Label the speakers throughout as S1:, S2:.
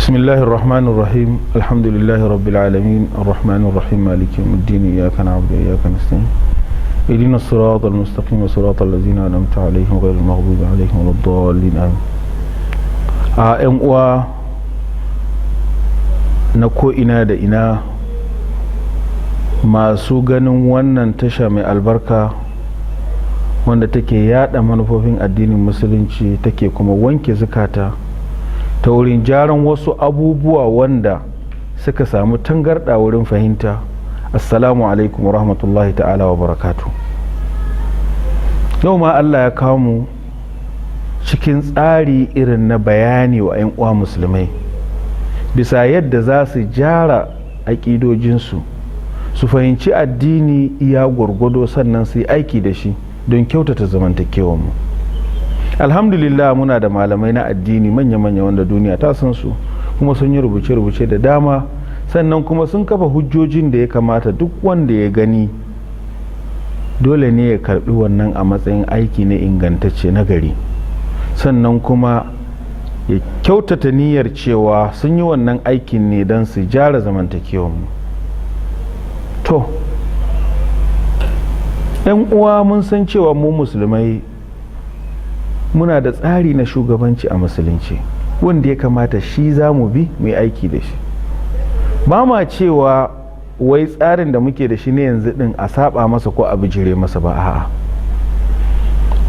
S1: بسم الله الرحمن الرحيم الحمد لله رب العالمين الرحمن الرحيم مالك يوم الدين إياك نعبد وإياك نستعين اهدنا الصراط المستقيم صراط الذين أنعمت عليهم غير المغضوب عليهم ولا الضالين آمين. ‘yan uwa na ko'ina da ina masu ganin wannan tasha mai albarka wanda take yada manufofin addinin musulunci take kuma wanke zukata ta wurin jaran wasu abubuwa wanda suka samu tangarda wurin fahimta. Assalamu alaikum wa rahmatullahi ta'ala wa barakatu. Yau ma Allah ya kawo mu cikin tsari irin na bayani wa 'yan uwa musulmai bisa yadda za su jara aƙidojinsu su fahimci addini iya gwargwado sannan su yi aiki da shi don kyautata zamantakewanmu. Alhamdulillah muna da malamai na addini manya-manya wanda duniya ta san su kuma sun yi rubuce-rubuce da dama sannan kuma sun kafa hujjojin da ya kamata duk wanda ya gani dole ne ya karbi wannan a matsayin aiki na ingantacce na gari sannan kuma ya kyautata niyyar cewa sun yi wannan aikin ne don su jara zamantakewanmu. To, 'yan uwa mun san cewa mu musulmai muna da tsari na shugabanci a musulunci wanda ya kamata shi za mu bi mai aiki da shi. Ba ma cewa wai tsarin da muke da shi ne yanzu din a saba masa ko a bijire masa ba, a'a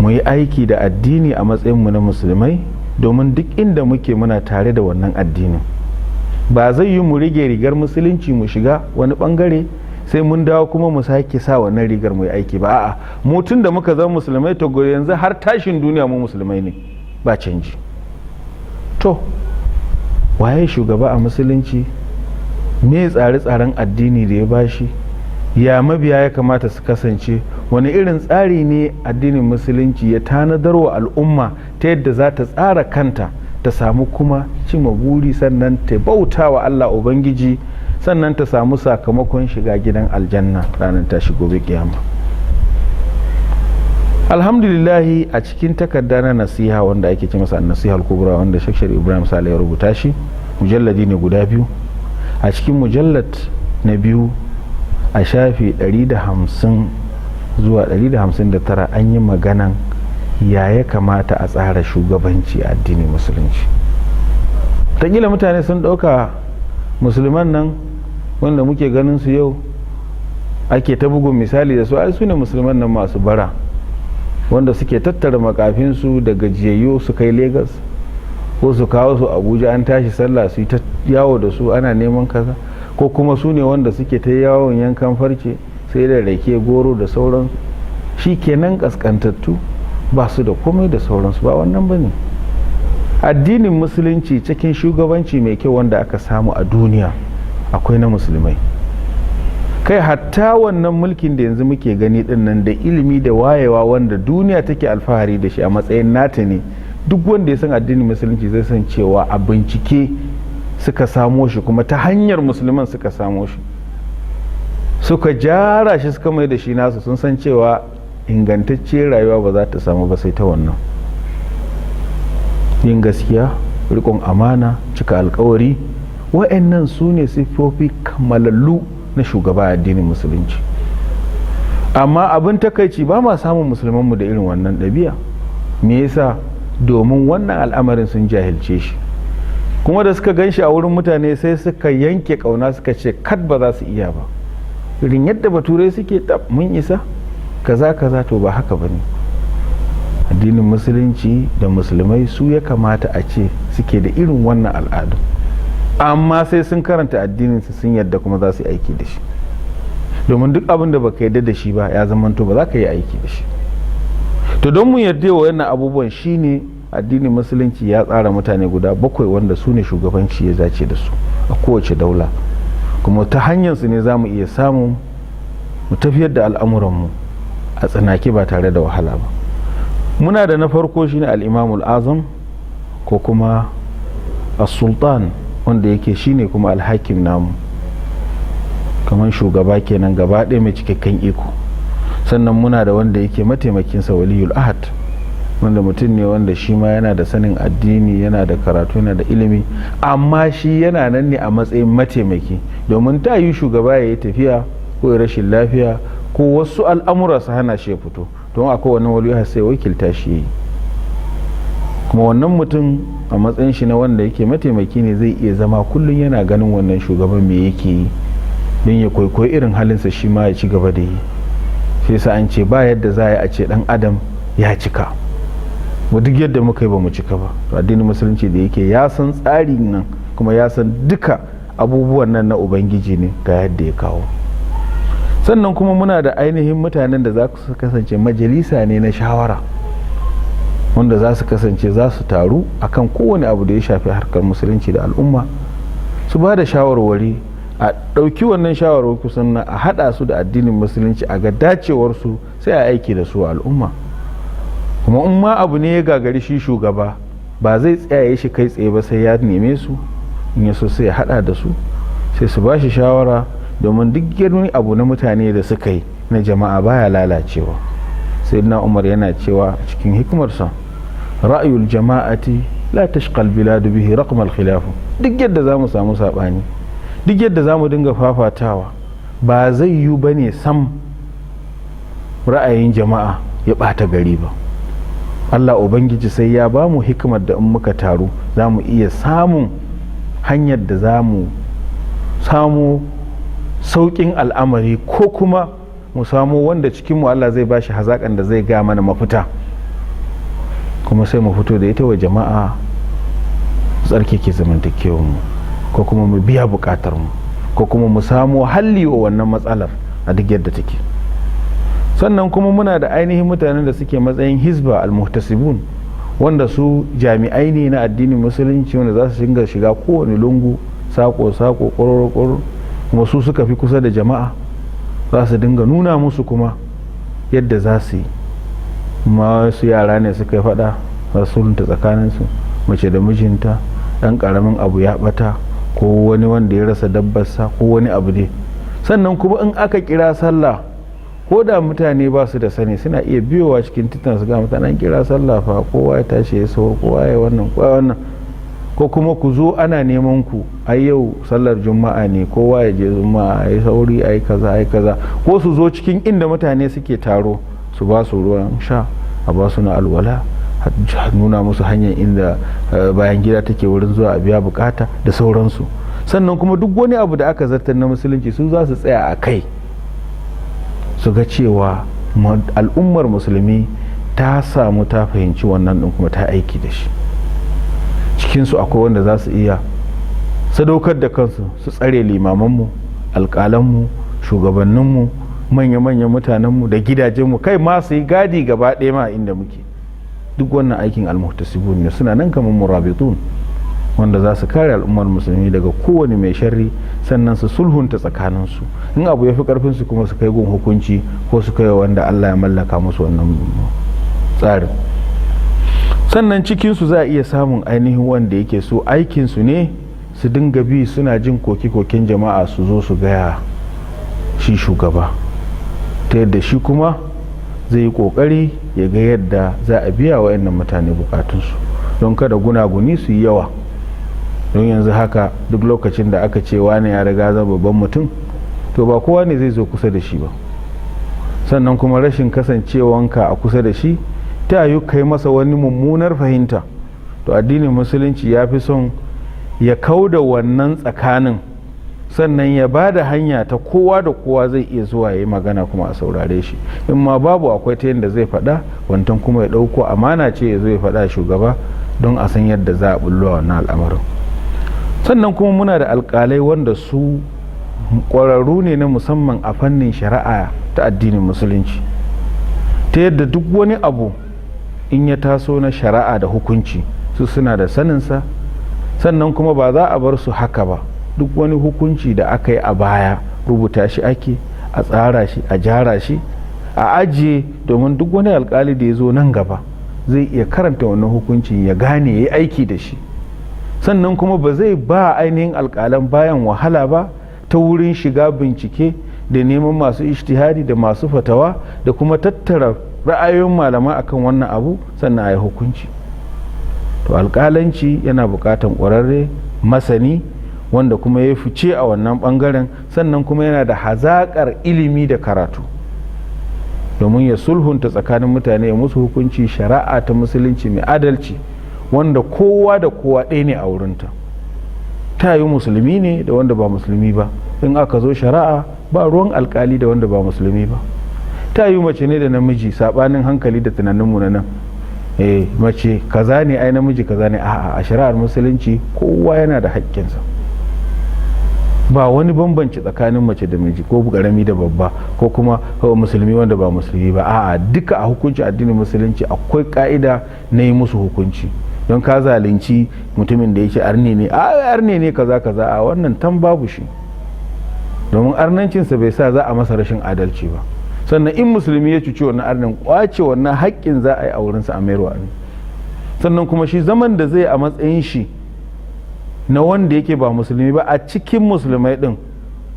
S1: mu yi aiki da addini a matsayinmu na musulmai domin duk inda muke muna tare da wannan addinin. Ba zai yi mu rige rigar musulunci mu shiga wani bangare sai mun dawo kuma mu sake sa wannan rigar mu yi aiki ba, a'a mu tun da muka zama musulmai to yanzu har tashin duniya mu musulmai ne ba canji. To waye shugaba a musulunci, me tsare-tsaren addini da ya bashi, ya mabiya ya kamata su kasance, wani irin tsari ne addinin musulunci ya tanadar wa al'umma ta yadda za ta tsara kanta ta samu kuma cima buri sannan ta bauta wa Allah Ubangiji sannan ta samu sakamakon shiga gidan aljanna ranar tashi gobe kiyama. Alhamdulillahi a cikin takarda na nasiha wanda ake ce masa alnasihatul kubra wanda Sheikh Ibrahim saleh ya rubuta shi, mujalladi ne guda biyu. A cikin mujallad na biyu a shafi 150 zuwa 159 an yi maganan ya kamata a tsara shugabanci a addinin musulunci. Takila mutane sun ɗauka musulman nan wanda muke ganin su yau ake ta bugun misali da su, ai su ne musulman nan masu bara wanda suke tattara makafinsu da gajiyayyu su kai Lagos ko su kawo su Abuja, an tashi sallah su yi ta yawo da su ana neman kaza, ko kuma su ne wanda suke ta yawon yankan farce sai da rake goro da sauransu, shi kenan kaskantattu ba su da komai da sauransu. ba wannan ba ne addinin musulunci. Cikin shugabanci mai kyau wanda aka samu a duniya akwai na musulmai. Kai hatta wannan mulkin da yanzu muke gani din nan da ilimi da wayewa wanda duniya take alfahari da shi a matsayin nata ne, duk wanda ya san addinin musulunci zai san cewa a bincike suka samo shi kuma ta hanyar musulman suka samo shi, suka jara shi suka mai da shi nasu. sun san cewa ingantacciyar rayuwa ba za ta samu ba sai ta wannan yin gaskiya, riƙon amana, cika alkawari. wa'annan su ne siffofi kammalallu na shugaba addinin musulunci. amma abin takaici ba ma samun musulmanmu da irin wannan ɗabi'a. me yasa? domin wannan al'amarin sun jahilce shi, kuma da suka gan shi a wurin mutane sai suka yanke kauna suka ce kad ba za su iya ba, irin yadda baturai suke tab mun isa kaza kaza. to ba haka bane. addinin musulunci da musulmai su ya kamata a ce suke da irin wannan al'adu, amma sai sun karanta addinin su sun yadda kuma za su yi aiki da shi, domin duk abin da baka yadda da shi ba ya zamanto ba za ka yi aiki da shi. to don mu yarda wa wannan abubuwan shine addinin musulunci ya tsara mutane guda 7 wanda su ne shugabanci ya dace da su a kowace daula, kuma ta hanyar su ne za mu iya samu mu tafiyar da al'amuranmu a tsanake ba tare da wahala ba. muna da na farko shine al-imamul azam ko kuma as-sultan wanda yake shine kuma al-hakim namu, kamar shugaba kenan gaba ɗaya mai cikakken iko. sannan muna da wanda yake mataimakinsa waliyul ahad wanda mutum ne wanda shi ma yana da sanin addini, yana da karatu, yana da ilimi, amma shi yana nan ne a matsayin mataimaki, domin ta yi shugaba ya yi tafiya ko ya rashin lafiya ko wasu al'amura su hana shi ya fito, don akwai wani wali sai wakilta shi yi. kuma wannan mutum a matsayin shi na wanda yake mataimaki ne zai iya zama kullum yana ganin wannan shugaban me yake yi don ya kwaikwayo irin halinsa shi ma ya ci gaba da yi. sai sa an ce ba yadda za a ce dan adam ya cika, mu duk yadda muka yi ba mu cika ba. to addinin musulunci da yake ya san tsari nan kuma ya san duka abubuwan nan na ubangiji ne ga yadda ya kawo. sannan kuma muna da ainihin mutanen da za su kasance majalisa ne na shawara, wanda za su kasance za su taru akan kowane abu da ya shafi harkar musulunci da al'umma, su ba da shawarwari, a ɗauki wannan shawarwari kusan a haɗa su da addinin musulunci, a ga dacewarsu sai a aiki da su al'umma. kuma in ma abu ne ya gagari shi shugaba ba zai tsaye shi kai tsaye ba, sai ya neme su, in ya so sai ya haɗa da su, sai su ba shi shawara, domin duk girman abu na mutane da suka yi na jama'a baya lalacewa. sayyidina umar yana cewa cikin hikimarsa, ra'ayul jama'ati la tashqal biladu bihi raqm al-khilaf. duk yadda zamu samu sabani, duk yadda zamu dinga fafatawa, ba zai yi bane sam ra'ayin jama'a ya bata gari ba. Allah ubangiji sai ya ba mu hikimar da in muka taru zamu iya samun hanyar da zamu samu saukin al'amari, ko kuma mu samu wanda cikinmu Allah zai bashi hazaƙan da zai ga mana mafita, kuma sai mu fito da ita wa jama'a, tsarkake zamantakewarmu, ko kuma mu biya buƙatarmu, ko kuma mu samu halli wa wannan matsalar a duk yadda take. sannan kuma muna da ainihin mutanen da suke matsayin hizba al-muhtasibun, wanda su jami'ai ne na addinin musulunci, wanda za su dinga shiga kowane lungu, sako-sako, ƙwararro, kuma su suka fi kusa da jama'a, za su dinga nuna musu kuma yadda za su yi. kuma wasu yara ne suka yi fada, za su sulunta tsakaninsu, mace da mijinta, ɗan ƙaramin abu ya ɓata, ko wani wanda ya rasa dabbarsa, ko wani abu dai. sannan kuma in aka kira sallah, ko da mutane ba su da sani, suna iya biyowa cikin titan su ga mutanen kira sallah fa, kowa ya tashi ya sauro, kowa ya wannan, kowa wannan, ko kuma ku zo ana neman ku, ai yau sallar juma'a ne, kowa ya je juma'a, ai sauri, ai kaza, ai kaza. ko su zo cikin inda mutane suke taro, su ba su ruwan sha, a ba su na alwala, nuna musu hanyar inda bayan gida take wurin zuwa a biya bukata da sauransu. sannan kuma duk wani abu da aka zartar na musulunci su za su tsaya a kai, su ga cewa al'ummar musulmi ta samu ta fahimci wannan din kuma ta aiki da shi. cikinsu akwai wanda za su iya sadaukar da kansu su tsare limamanmu, alƙalanmu, shugabanninmu, manya-manyan mutanenmu da gidajenmu, kai ma su yi gadi gaba ɗaya ma inda muke. duk wannan aikin almuhtasibun ne, suna nan kamar murabitun, wanda za su kare al'ummar musulmi daga kowane mai sharri, sannan su sulhunta tsakaninsu. in abu ya fi karfinsu kuma su kai gun hukunci, ko su kai wanda Allah ya mallaka musu wannan tsarin. sannan cikinsu za a iya samun ainihin wanda yake so aikinsu ne su dinga bi suna jin koke-koken jama'a, su zo su gaya shi shugaba, ta yadda shi kuma zai yi kokari ya ga yadda za a biya wa yannan mutane bukatunsu, don kada gunaguni su yi yawa. don yanzu haka duk lokacin da aka ce wani ya riga zama babban mutum, to ba kowa ne zai zo kusa da shi ba. sannan kuma rashin kasancewanka a kusa da shi ta yi kai masa wani mummunar fahimta. to addinin musulunci ya fi son ya kauda wannan tsakanin, sannan ya ba da hanya ta kowa da kowa zai iya zuwa ya yi magana kuma a saurare shi. in ma babu, akwai ta yadda zai faɗa, wantan kuma ya ɗauko amana ce ya zo ya faɗa shugaba, don a san yadda za a bullo wannan al'amarin. sannan kuma muna da alƙalai wanda su ƙwararru ne na musamman a fannin shari'a ta addinin musulunci, ta yadda duk wani abu in ya taso na shari'a da hukunci su suna da saninsa. sannan kuma ba za a bar su haka ba, duk wani hukunci da aka yi a baya rubuta shi ake, a tsara shi, a jara shi, a ajiye, domin duk wani alkali da ya zo nan gaba zai iya karanta wannan hukuncin ya gane ya yi aiki da shi. sannan kuma ba zai ba ainihin alkalan bayan wahala ba ta wurin shiga bincike da neman masu ijtihadi da masu fatawa, da kuma tattara ra'ayoyin malama akan wannan abu sannan a yi hukunci. To alƙalanci yana buƙatan ƙwararre masani wanda kuma ya fice a wannan ɓangaren, sannan kuma yana da hazaƙar ilimi da karatu domin ya sulhunta tsakanin mutane, ya musu hukunci shari'a ta musulunci mai adalci wanda kowa da kowa ɗaya ne a wurinta. Ta yi musulmi ne da wanda ba musulmi ba, in aka zo shari'a ba ruwan alkali da wanda ba musulmi ba. Ta yi mace ne da namiji, saɓanin hankali da tunaninmu na nan, mace kaza ne ai namiji kaza ne, a shari'ar musulunci kowa yana da haƙƙinsa, ba wani bambanci tsakanin mace da miji ko ƙarami da babba ko kuma musulmi wanda ba musulmi ba. A'a, duka a hukunci addinin musulunci akwai ka'ida na yi musu hukunci. Don ka zalunci mutumin da ya ce arne ne, arne ne kaza kaza, a wannan tan babu shi, domin arnancinsa bai sa za a masa rashin adalci ba. Sannan in musulmi ya cuci wannan arnin, kwace wannan haƙƙin za a yi a wurinsa a mayarwa ne. Sannan kuma shi zaman da zai a matsayin shi na wanda yake ba musulmi ba a cikin musulmai din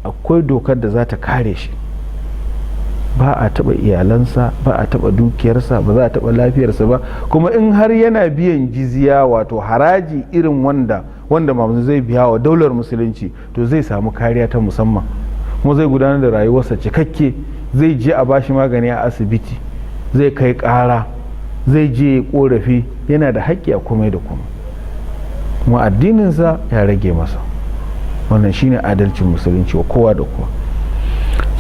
S1: akwai dokar da za ta kare shi, ba a taba iyalansa, ba a taba dukiyarsa, ba za a taba lafiyarsa ba. Kuma in har yana biyan jizya wato haraji irin wanda mamu zai biya wa daular musulunci, to zai samu kariya ta musamman, kuma zai gudanar da rayuwarsa cikakke. Zai je a bashi magani a asibiti, zai kai ƙara, zai je korafi, yana da haƙƙi a komai da komai, kuma addininsa ya rage masa. Wannan shine adalcin musulunci wa kowa da kowa.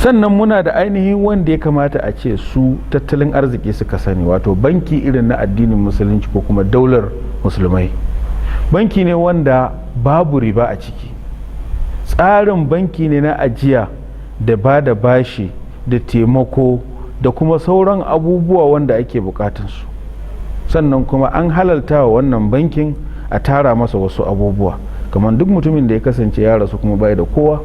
S1: Sannan muna da ainihin wanda ya kamata a ce su tattalin arziki suka sani, wato banki irin na addinin musulunci ko kuma daular musulmai. Banki ne wanda babu riba a ciki, tsarin banki ne na ajiya da ba da bashi da taimako da kuma sauran abubuwa wanda ake bukatansu. Sannan kuma an halalta wa wannan bankin a tara masa wasu abubuwa, kamar duk mutumin da ya kasance ya rasu kuma bai da kowa,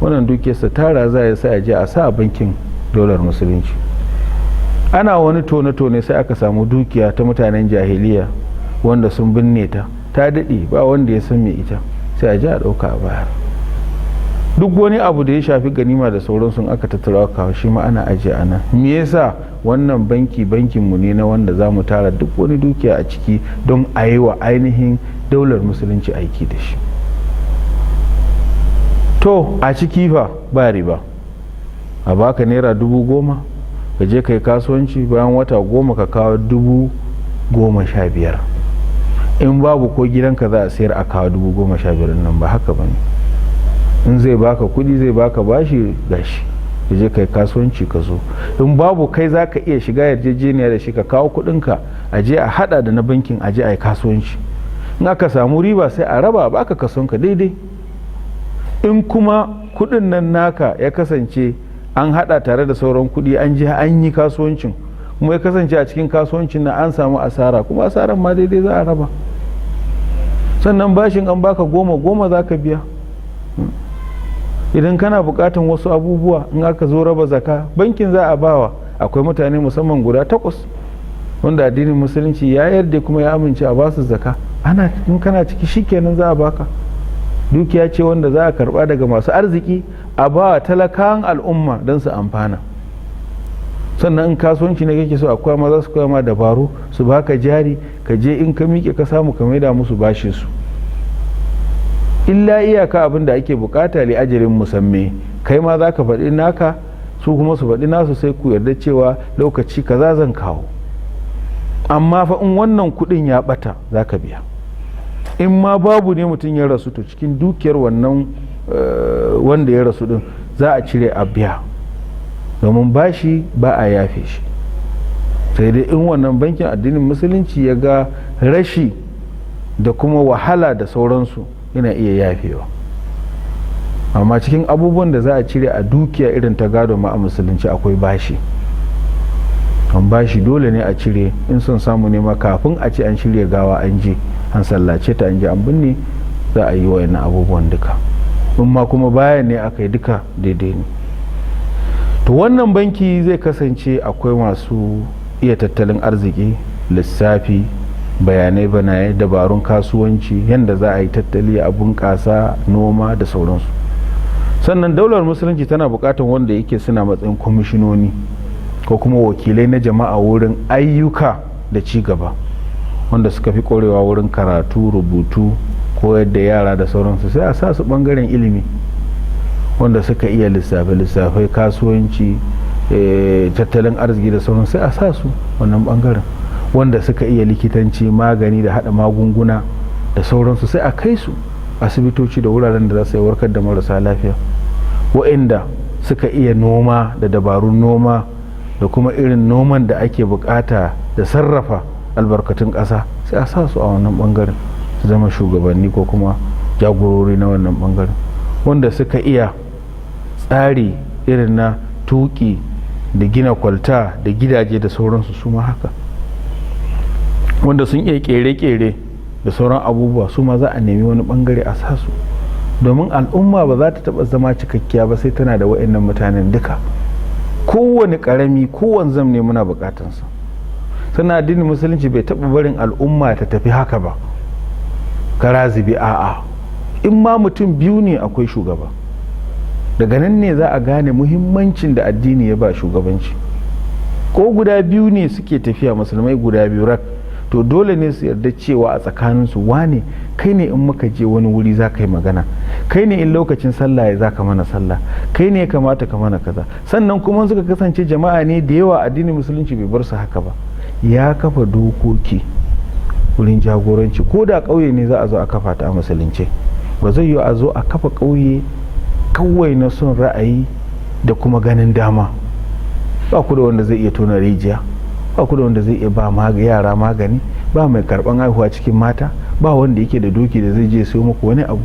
S1: wannan dukiyarsa tara za ya sa a je a sa a bankin dolar musulunci. Ana wani tone-tone sai aka samu dukiya ta mutanen jahiliya wanda sun binne ta daɗe ba wanda ya san me ita, sai a je a ɗauka a bayar. Duk wani abu da ya shafi ganima da sauransu aka tattara kawo shi ma ana ajiye a nan. Me yasa? Wannan bankinmu ne na wanda za mu tara duk wani dukiya a ciki don a yi wa ainihin daular musulunci aiki da shi. To a ciki fa ba riba, a baka naira 10,000 ka je kai kasuwanci, bayan wata 10 ka kawo 15,000. In babu ko gidanka za a sayar a kawo 15,000 nan, ba haka bane. In zai baka kudi, zai baka bashi, gashi ka je kai kasuwanci ka zo. In babu, kai za ka iya shiga yarjejeniya da shi, ka kawo kudinka a je a hada da na bankin, a je a yi kasuwanci. In aka samu riba sai a raba, baka kasonka daidai. In kuma kudin nan naka ya kasance an hada tare da sauran kudi, an je an yi kasuwancin, kuma ya kasance a cikin kasuwancin na an samu asara, kuma asaran ma daidai za a raba. Sannan bashin an baka 10,000 za ka biya. Idan kana bukatan wasu abubuwa, in aka zo raba zaka, bankin za a bawa. Akwai mutane musamman guda 8 wanda addinin musulunci ya yarda kuma ya amince a basu zaka. In kana ciki shikenan za a baka. Dukiya ce wanda za a karba daga masu arziki a bawa talakawan al'umma don su amfana. Sannan in kasuwanci ne kake so, akwai ma za su koya ma dabaru, su baka jari, ka je in ka miƙe ka samu ka maida musu bashin su. Illa iyaka abin da ake bukata li ajalin musamme, kai ma za ka faɗi naka, su kuma su faɗi nasu, sai ku yarda cewa lokaci kaza zan kawo. Amma fa in wannan kuɗin ya ɓata za ka biya. In ma babu ne mutum ya rasu, to cikin dukiyar wannan wanda ya rasu din za a cire a biya, domin bashi ba a yafe shi. Sai dai in wannan bankin addinin musulunci ya ga rashi da kuma wahala da sauransu, yana iya yafewa. Amma cikin abubuwan da za a cire a dukiya irin ta gado ma a musulunci akwai bashi. An bashi dole ne a cire, in son samu ne ma kafin a ce an shirya gawa an je an sallace ta an je an binne, za a yi wa'annan abubuwan duka. In ma kuma bayan ne aka yi duka daidai ne. To wannan banki zai kasance akwai masu iya tattalin arziki, lissafi, bayanai banaye, dabarun kasuwanci, yadda za a yi tattali a bunƙasa noma da sauransu. Sannan daular musulunci tana buƙatar wanda yake suna matsayin kwamishinoni ko kuma wakilai na jama'a wurin ayyuka da ci gaba, wanda suka fi ƙwarewa wurin karatu, rubutu, koyar da yara da sauransu, sai a sa su ɓangaren ilimi, wanda suka iya lissafe-lissafai, kasuwanci, tattalin arziki da sauransu, sai a sa su wannan ɓangaren. Wanda suka iya likitanci, magani da haɗa magunguna da sauransu, sai a kai su asibitoci da wuraren da za su yi warkar da marasa lafiya. Wa'inda suka iya noma da dabarun noma da kuma irin noman da ake bukata da sarrafa albarkatun ƙasa, sai a sa su a wannan ɓangaren su zama shugabanni ko kuma jagorori na wannan ɓangaren. Wanda suka iya tsari irin na tuƙi da gina kwalta da gidaje da sauransu, su ma haka. Wanda sun iya ƙere-ƙere da sauran abubuwa, su ma za a nemi wani ɓangare a sa su, domin al'umma ba za ta taɓa zama cikakkiya ba sai tana da wa'annan mutanen duka. Kowane ƙarami, kowane zam ne muna buƙatansa. Sannan addinin musulunci bai taɓa barin al'umma ta tafi haka ba, kara zubi, a'a. In ma mutum biyu ne akwai shugaba, daga nan ne za a gane muhimmancin da addini ya ba shugabanci. Ko guda biyu ne suke tafiya, musulmai guda biyu rak, to dole ne su yarda cewa a tsakaninsu, wane kai ne in muka je wani wuri za ka yi magana, kai ne in lokacin sallah ya za ka mana sallah, kai ne ya kamata ka mana kaza. Sannan kuma suka kasance jama'a ne da yawa, addinin musulunci bai bar su haka ba, ya kafa dokoki wurin jagoranci. Ko da ƙauye ne za a zo a kafa ta a musulunce, ba zai yi a zo a kafa ƙauye kawai na son ra'ayi da kuma ganin dama. Ba ku da wanda zai iya tona rijiya, ba ku da wanda zai iya ba yara magani, ba mai karban haihuwa cikin mata, ba wanda yake da doki da zai je sayo muku wani abu,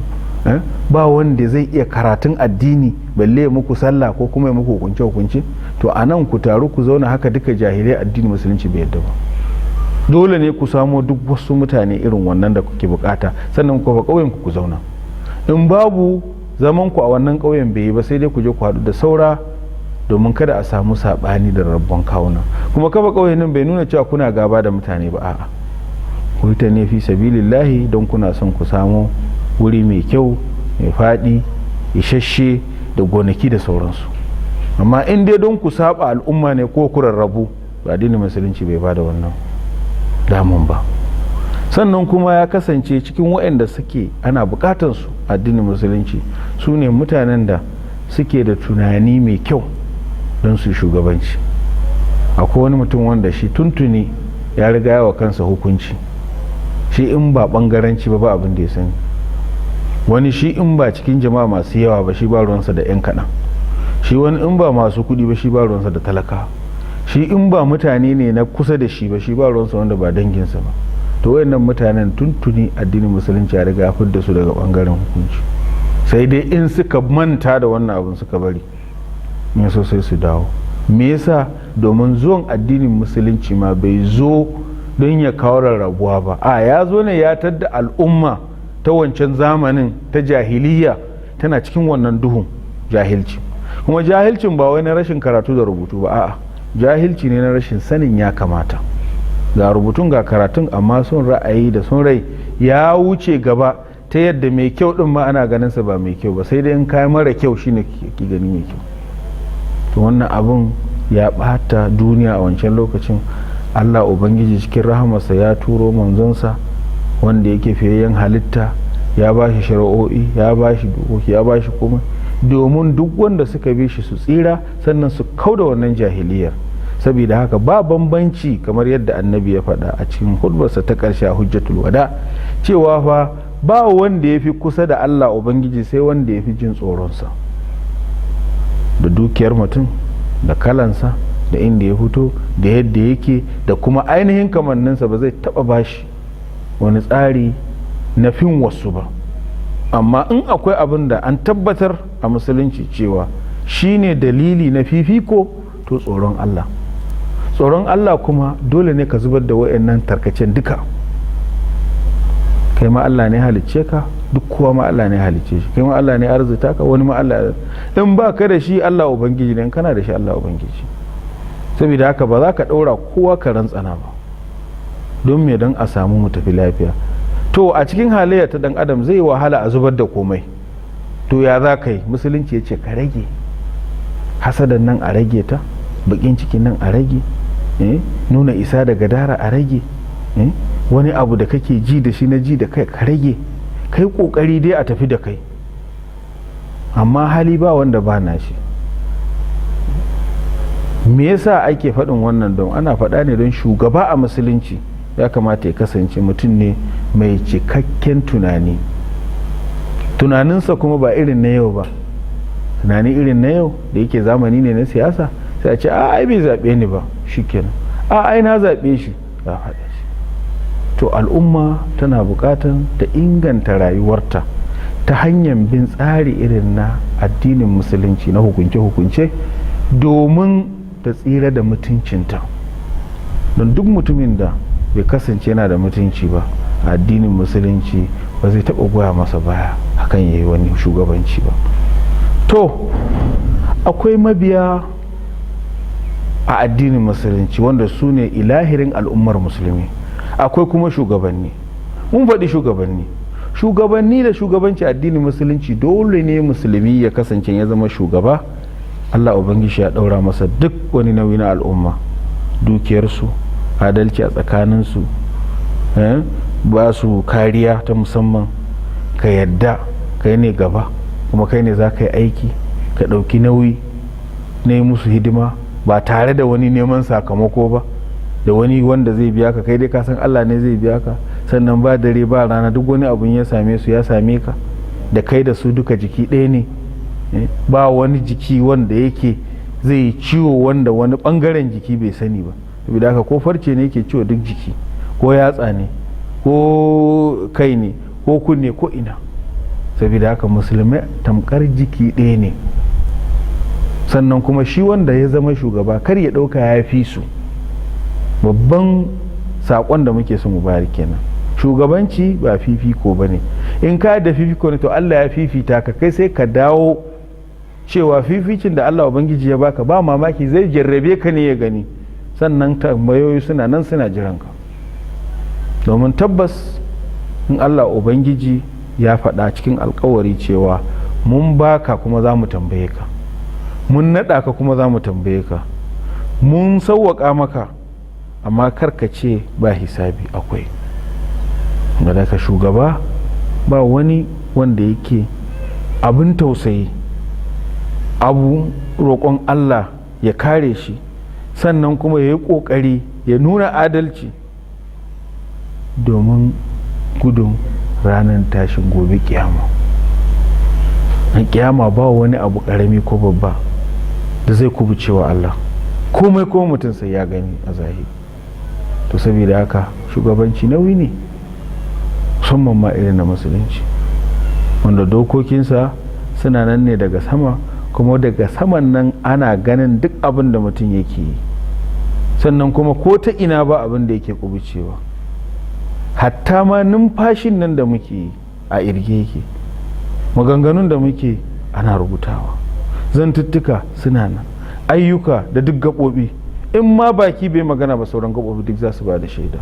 S1: ba wanda zai iya karatun addini balle ya muku sallah ko kuma ya muku hukunce. To a nan ku taru ku zauna haka duka jahilai, addini musulunci bai yadda ba. Dole ne ku samo duk wasu mutane irin wannan da kuke bukata, sannan ku ba ƙauyen ku zauna. In babu zaman ku a wannan ƙauyen bai yi ba, sai dai ku je ku haɗu da saura, domin kada a samu saɓani da rabon kawuna. Kuma kafa ƙauye nan bai nuna cewa kuna gaba da mutane ba, a'a. Ku ta ne fi sabilillahi, don kuna son ku samu wuri mai kyau, mai faɗi, isasshe da gonaki da sauransu. Amma in dai don ku saba al'umma ne ko ku rarrabu, ba addinin musulunci bai bada wannan damun ba. Sannan kuma ya kasance cikin waɗanda suke ana bukatar su addinin musulunci, su ne mutanen da suke da tunani mai kyau don su shugabanci. Akwai wani mutum wanda shi tuntuni ya riga yawa kansa hukunci, shi in ba bangaranci ba abin da ya sani. Wani shi in ba cikin jama'a masu yawa ba, shi ba ruwansa da 'yan kaɗan. Shi wani in ba masu kuɗi ba, shi ba ruwansa da talaka. Shi in ba mutane ne na kusa da shi ba, shi ba ruwansa wanda ba danginsa ba. To wayannan mutanen tuntuni addinin musulunci ya riga fidda su daga bangaren hukunci, sai dai in suka manta da wannan abin suka bari, me so sai su dawo. Me yasa? Domin zuwan addinin musulunci ma bai zo don ya kawo rarrabuwa ba, a ya zo ne ya tadda al'umma ta wancan zamanin ta jahiliya tana cikin wannan duhun jahilci. Kuma jahilcin ba wai na rashin karatu da rubutu ba, a'a, jahilci ne na rashin sanin ya kamata. Ga rubutun ga karatun, amma son ra'ayi da son rai ya wuce gaba, ta yadda mai kyau din ma ana ganin sa ba mai kyau ba, sai dai in kai mara kyau shine ki gani mai kyau. To wannan abun ya bata duniya a wancan lokacin. Allah ubangiji cikin rahamarsa ya turo manzonsa wanda yake fiyayyen halitta, ya bashi shari'o'i, ya bashi dokoki, ya bashi komai, domin duk wanda suka bi shi su tsira, sannan su kauda wannan jahiliyar. Saboda haka ba bambanci, kamar yadda annabi ya faɗa a cikin hudbarsa ta ƙarshe a hujjatul wada, cewa fa ba wanda ya fi kusa da Allah ubangiji sai wanda ya fi jin tsoronsa. Da dukiyar mutum, da kalansa, da inda ya fito, da yadda yake, da kuma ainihin kamanninsa, ba zai taɓa bashi wani tsari na fin wasu ba. Amma in akwai abin da an tabbatar a musulunci cewa shine dalili na fifiko, to tsoron Allah. Tsoron Allah kuma dole ne ka zubar da wayannan tarkacen duka. Kai ma Allah ne halicce ka, duk kowa ma Allah ne halicce shi, kai ma Allah ne arzuta ka, wani ma Allah. In ba ka da shi, Allah ubangiji ne, in kana da shi, Allah ubangiji. Saboda haka ba za ka ɗaura kowa ka rantsana ba, don me? Don a samu mu tafi lafiya. To a cikin halayya ta dan adam zai wahala a zubar da komai. To ya za ka yi? Musulunci ya ce ka rage hasadan nan, a rage ta, bakin cikin nan a rage, nuna isa da gadara a rage, wani abu da kake ji da shi na ji da kai ka rage, kai kokari dai a tafi da kai, amma hali ba wanda ba na shi. Me yasa ake faɗin wannan? Don ana faɗa ne don shugaba a musulunci ya kamata ya kasance mutum ne mai cikakken tunani, tunaninsa kuma ba irin na yau ba. Tunani irin na yau da yake zamani ne na siyasa, sai a ce a ai bai zaɓe ni ba, shikenan, a ai na zaɓe shi, ya faɗa shi. To al'umma tana buƙatar ta inganta rayuwarta ta hanyar bin tsari irin na addinin musulunci na hukunce-hukunce domin ta tsira da mutuncinta. Don duk mutumin da bai kasance yana da mutunci ba a addinin musulunci ba zai taɓa goya masa baya hakan yayi wani shugabanci ba. To akwai mabiya a addinin musulunci wanda su ne ilahirin al'ummar musulmi, akwai kuma shugabanni. Mun faɗi shugabanni da shugabanci addinin musulunci dole ne musulmi ya kasance ya zama shugaba. Allah ubangiji ya ɗaura masa duk wani nauyi na al'umma, dukiyarsu, adalci a tsakaninsu, ba su kariya ta musamman, ka yadda kai ne gaba kuma kai ne za ka yi aiki, ka ɗauki nauyi na yi musu hidima ba tare da wani neman sakamako ba, da wani wanda zai biya ka, kai dai ka san Allah ne zai biya ka. Sannan ba dare ba rana duk wani abun ya same su ya same ka, da kai da su duka jiki ɗaya ne, ba wani jiki wanda yake zai ciwo wanda wani ɓangaren jiki bai sani ba. Saboda haka ko farce ne yake ciwo duk jiki, ko yatsa ne, ko kai ne, ko kunne, ko ina. Saboda haka musulmai tamkar jiki ɗaya ne. Sannan kuma shi wanda ya zama shugaba kar ya ɗauka ya fi su. Babban saƙon da muke son mu bayar kenan. Shugabanci ba fifiko ba ne. In ka da fifiko ne to Allah ya fifita ka, kai sai ka dawo cewa fificin da Allah ubangiji ya baka ba mamaki zai jarrabe ka ne ya gani, sannan tambayoyi suna nan suna jiran ka. Domin tabbas in Allah ubangiji ya faɗa cikin alkawari cewa mun baka kuma za mu tambaye ka, mun naɗa ka kuma za mu tambaye ka, mun sauwaƙa maka amma karkace ba hisabi akwai. Ga ka shugaba ba wani wanda yake abin tausayi, abu roƙon Allah ya kare shi, sannan kuma ya yi ƙoƙari ya nuna adalci domin gudun ranar tashin gobe kiyama. A kiyama ba wani abu ƙarami ko babba da zai kubucewa Allah, komai ko mutum sai ya gani a zahiri. To saboda haka shugabanci nauyi ne, musamman ma irin na musulunci wanda dokokinsa suna nan ne daga sama, kuma daga saman nan ana ganin duk abin da mutum yake yi, sannan kuma ko ta ina ba abin da yake kubucewa. Hatta ma numfashin nan da muke yi a irge yake, maganganun da muke ana rubutawa, zantuttuka suna nan, ayyuka da duk gaɓoɓi, in ma baki bai magana ba sauran gaɓoɓi duk za su ba da shaida.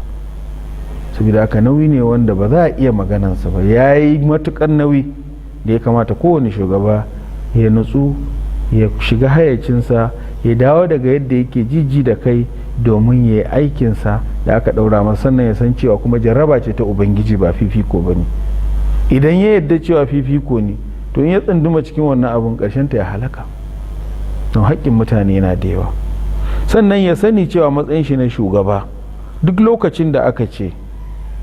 S1: Saboda haka nauyi ne wanda ba za a iya maganansa ba, ya yi matuƙar nauyi da ya kamata kowane shugaba ya nutsu, ya shiga hayacinsa, ya dawo daga yadda yake jiji da kai domin ya yi aikinsa da aka ɗaura masa, sannan ya san cewa kuma jarraba ce ta ubangiji ba fifiko ba ne. Idan ya yadda cewa fifiko ne to in ya tsunduma cikin wannan abun ƙarshenta ya halaka. Don haƙƙin mutane yana da yawa. Sannan ya sani cewa matsayin shi na shugaba duk lokacin da aka ce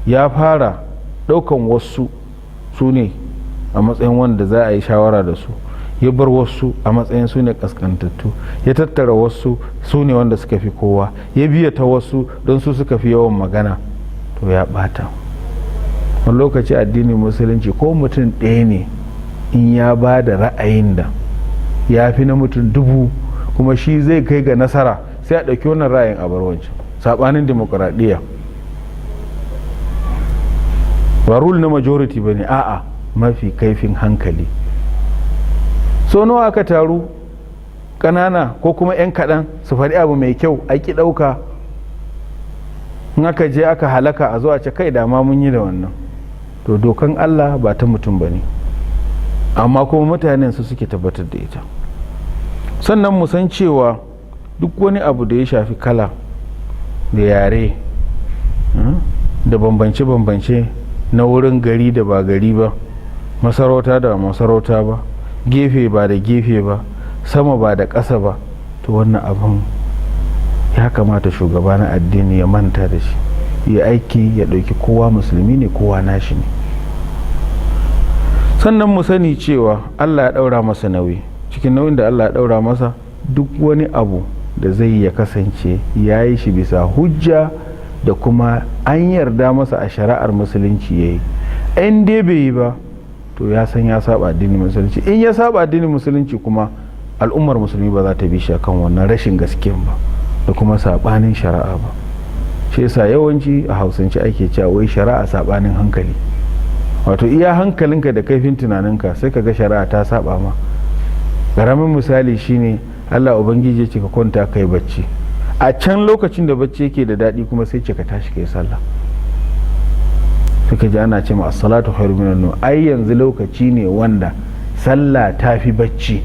S1: ya fara ɗaukan wasu su ne a matsayin wanda za a yi shawara da su, ya bar wasu a matsayin su ne kaskantattu, ya tattara wasu su ne wanda suka fi kowa, ya biya ta wasu don su suka fi yawan magana, to ya ɓata. wani lokaci addinin musulunci ko mutum ɗaya ne in ya ba da ra'ayin da ya fi na mutum dubu kuma shi zai kai ga nasara, sai a ɗauki wannan ra'ayin a bar wancan. Saɓanin demokuraɗiyya ba rule na majority ba ne, a'a mafi kaifin hankali. So nawa aka taru ƙanana ko kuma 'yan kaɗan su faɗi abu mai kyau a ƙi ɗauka, in aka je aka halaka a zo a ce kai dama mun yi da wannan. To dokan Allah ba ta mutum ba ne, amma kuma mutanen su suke tabbatar da ita. Sannan mu san cewa duk wani abu da ya shafi kala da yare da bambance-bambance na wurin gari da ba gari ba, masarauta da masarauta ba, gefe ba da gefe ba, sama ba da ƙasa ba, to wannan abin ya kamata shugaba na addini ya manta da shi, ya aiki ya ɗauki kowa musulmi ne, kowa nashi ne. Sannan mu sani cewa Allah ya ɗaura masa nauyi, cikin nauyin da Allah ya ɗaura masa duk wani abu da zai ya kasance ya yi shi bisa hujja da kuma an yarda masa a shari'ar musulunci ya yi. In dai bai yi ba to ya san ya saba addinin musulunci. In ya saba addinin musulunci kuma al'ummar musulmi ba za ta bi shi akan wannan rashin gaskiyan ba da kuma sabanin shari'a ba. Shi yasa yawanci a Hausance ake cewa wai shari'a sabanin hankali, wato iya hankalinka da kaifin tunaninka sai ka ga shari'a ta saba ma. Ƙaramin misali shine Allah ubangiji ya ce ka kwanta kai bacci, a can lokacin da bacci yake da daɗi kuma sai ce ka tashi kai sallah, suka ji ana ce ma as-salatu khairu minan nawm. Ai yanzu lokaci ne wanda sallah ta fi bacci,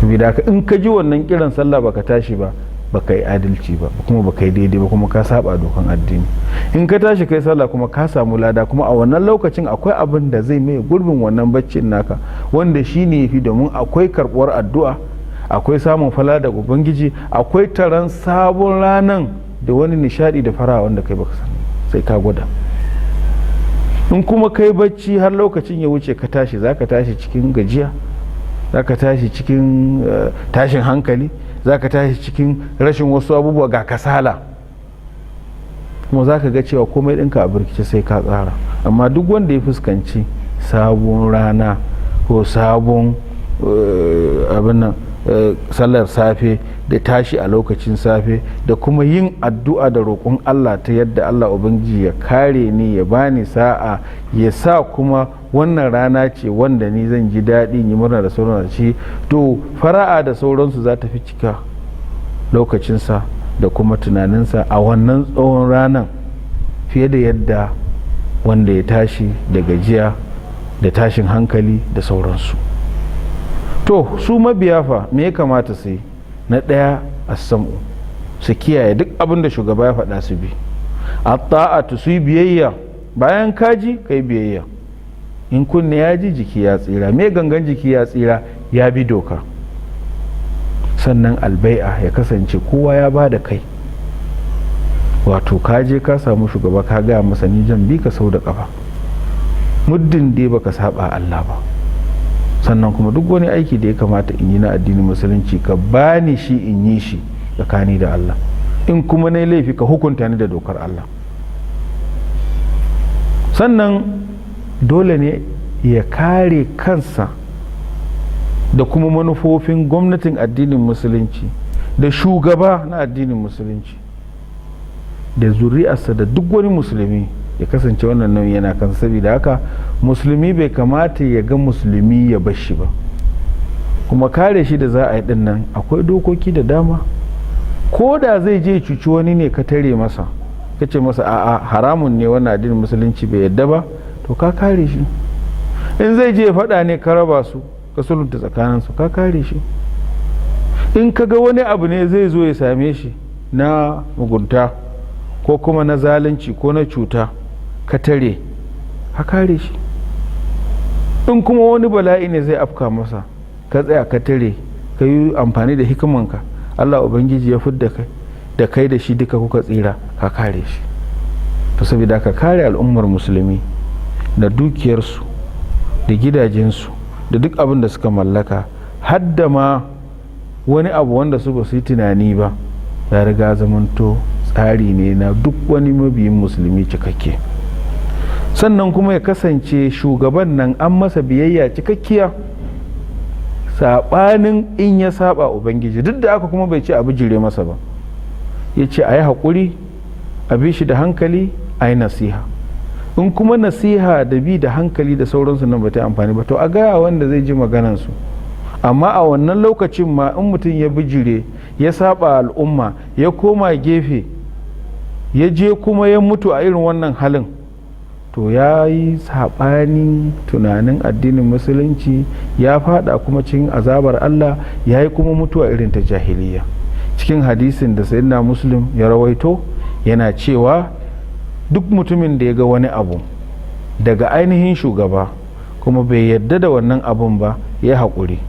S1: saboda haka in ka ji wannan kiran sallah baka tashi ba, baka yi adalci ba, kuma baka yi daidai ba, kuma ka saba dokan addini. In ka tashi kai sallah kuma ka samu lada, kuma a wannan lokacin akwai abin da zai mai gurbin wannan baccin naka, wanda shine yafi, domin akwai karbuwar addu'a, akwai samun fala da ubangiji, akwai taron sabon ranan da wani nishadi da fara wanda kai baka sani, sai ka gwada. In kuma kai bacci har lokacin ya wuce ka tashi, zaka tashi cikin gajiya, zaka tashi cikin tashin hankali, zaka tashi cikin rashin wasu abubuwa, ga kasala, kuma zaka ga cewa komai ɗinka a birkice sai ka tsara. Amma duk wanda ya fuskanci sabon rana ko sabon abin nan sallar safe da tashi a lokacin safe da kuma yin addu'a da roƙon Allah ta yadda Allah ubangiji ya kare ni, ya bani sa'a, ya sa kuma wannan rana ce wanda ni zan ji daɗi yi murna da sauran shi, to fara'a da sauransu za ta fi cika lokacinsa da kuma tunaninsa a wannan tsawon ranan fiye da yadda wanda ya tashi da gajiya da tashin hankali da sauransu. To su mabiya fa me ya kamata su yi? Na ɗaya as-sam'u, su kiyaye duk abin da shugaba ya faɗa su bi. At-ta'atu, su yi biyayya, bayan kaji kai biyayya. In kunne ya ji jiki ya tsira, me gangan jiki ya tsira ya bi doka. Sannan albai'a, ya kasance kowa ya ba da kai, wato ka je ka samu shugaba ka gaya masa ni jan bi ka sau da kafa, muddin dai baka saba Allah ba. Sannan kuma duk wani aiki da ya kamata in yi na addinin musulunci ka bani shi in yi shi tsakani da Allah, in kuma na laifi ka hukunta ni da dokar Allah. Sannan dole ne ya kare kansa da kuma manufofin gwamnatin addinin musulunci da shugaba na addinin musulunci da zuri'arsa da duk wani musulmi, ya kasance wannan nauyi yana kan. Saboda haka musulmi bai kamata ya ga musulmi ya bar shi ba, kuma kare shi da za a yi din nan akwai dokoki da dama. Ko da zai je cuci wani ne ka tare masa, ka ce masa a'a haramun ne wannan addinin musulunci bai yadda ba, to ka kare shi. In zai je faɗa ne ka raba su, ka sulunta tsakaninsu, ka kare shi. In ka ga wani abu ne zai zo ya same shi na mugunta ko kuma na zalunci ko na cuta, ka tare, ka kare shi. In kuma wani bala'i ne zai afka masa, ka tsaya ka tare, ka yi amfani da hikimanka, Allah ubangiji ya fidda kai da kai da shi duka kuka tsira, ka kare shi. To saboda ka kare al'ummar musulmi da dukiyarsu da gidajensu da duk abin da suka mallaka, hadda ma wani abu wanda su ba su yi tunani ba, ya riga zamanto tsari ne na duk wani mabiyin musulmi cikakke. Sannan kuma ya kasance shugaban nan an masa biyayya cikakkiya, saɓanin in ya saba ubangiji. Duk da aka kuma bai ce abu jire masa ba, ya ce a yi haƙuri, a bi shi da hankali, a yi nasiha. In kuma nasiha da bi da hankali da sauransu nan ba ta amfani ba, to a gaya wanda zai ji maganansu. Amma a wannan lokacin ma in mutum ya bijire, ya saba al'umma, ya koma gefe, ya je kuma ya mutu a irin wannan halin, to ya yi saɓanin tunanin addinin musulunci, ya fada kuma cikin azabar Allah, ya yi kuma mutuwa irin ta jahiliya. Cikin hadisin da sayyidina Muslim ya rawaito yana cewa duk mutumin da ya ga wani abu daga ainihin shugaba kuma bai yadda da wannan abun ba, ya haƙuri,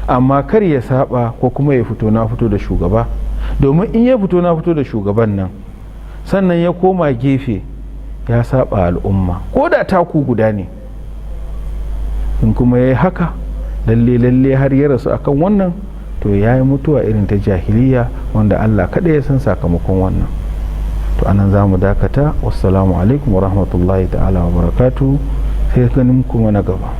S1: amma kar ya saba ko kuma ya fito na fito da shugaba, domin in ya fito na fito da shugaban nan sannan ya koma gefe ya saba al'umma ko da taku guda ne. In kuma ya yi haka lalle har ya rasu akan wannan, to ya yi mutuwa irin ta jahiliya wanda Allah kaɗai ya san sakamakon wannan. To anan za mu dakata. Wassalamu alaikum wa rahmatullahi ta'ala wa barakatu. Sai ganin kuma na gaba.